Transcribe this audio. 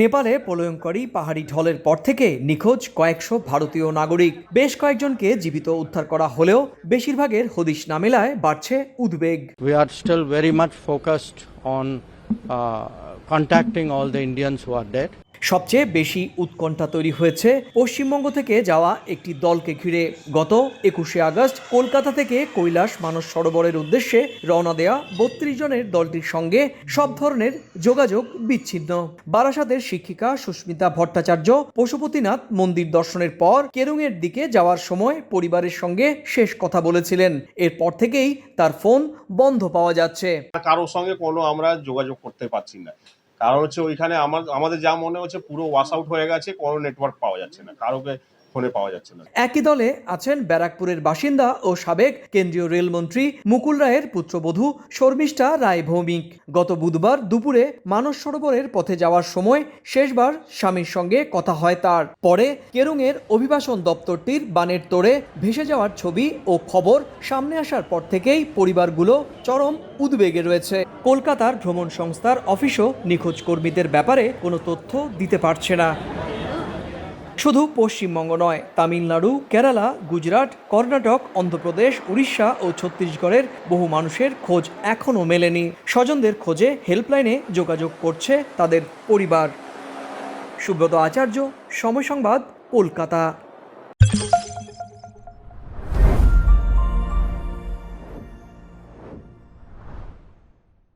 নেপালে প্রলয়ঙ্করী পাহাড়ি ঢলের পর থেকে নিখোঁজ কয়েকশো ভারতীয় নাগরিক। বেশ কয়েকজনকে জীবিত উদ্ধার করা হলেও বেশিরভাগের হদিশ না মেলায় বাড়ছে উদ্বেগ। We are still very much focused on contacting all the Indians who are dead. সবচেয়ে বেশি উৎকণ্ঠা তৈরি হয়েছে পশ্চিমবঙ্গ থেকে যাওয়া একটি দলকে ঘিরে। গত 21শে আগস্ট কলকাতা থেকে কৈলাস মানস সরোবরের উদ্দেশ্যে রওনা দেয়া 32 জনের দলটির সঙ্গে সব ধরনের যোগাযোগ বিচ্ছিন্ন। বারাসাতের শিক্ষিকা সুস্মিতা ভট্টাচার্য পশুপতিনাথ মন্দির দর্শনের পর কেরুঙের দিকে যাওয়ার সময় পরিবারের সঙ্গে শেষ কথা বলেছিলেন। এরপর থেকেই তার ফোন বন্ধ পাওয়া যাচ্ছে। কারোর সঙ্গে কোনো আমরা যোগাযোগ করতে পারছি না। কারণ হচ্ছে ওইখানে আমাদের যা মনে হচ্ছে পুরো ওয়াশ আউট হয়ে গেছে, কোনো নেটওয়ার্ক পাওয়া যাচ্ছে না, কারোকে ফোনে পাওয়া যাচ্ছে না। একই দলে আছেন ব্যারাকপুরের বাসিন্দা ও সাবেক কেন্দ্রীয় রেলমন্ত্রী মুকুল রায়ের পুত্রবধূ শর্মিষ্ঠা রায় ভৌমিক। গত বুধবার দুপুরে মানস সরোবরের পথে যাওয়ার সময় শেষবার স্বামীর সঙ্গে কথা হয় তার। পরে কেরুঙের অভিবাসন দপ্তরটির বানের তোড়ে ভেসে যাওয়ার ছবি ও খবর সামনে আসার পর থেকেই পরিবারগুলো চরম উদ্বেগে রয়েছে। কলকাতার ভ্রমণ সংস্থার অফিসও নিখোঁজ কর্মীদের ব্যাপারে কোনো তথ্য দিতে পারছে না। শুধু পশ্চিমবঙ্গ নয়, তামিলনাড়ু, কেরালা, গুজরাট, কর্ণাটক, অন্ধ্রপ্রদেশ, উড়িষ্যা ও ছত্তিশগড়ের বহু মানুষের খোঁজ এখনও মেলেনি। স্বজনদের খোঁজে হেল্পলাইনে যোগাযোগ করছে তাদের পরিবার। সুব্রত আচার্য, সময় সংবাদ, কলকাতা।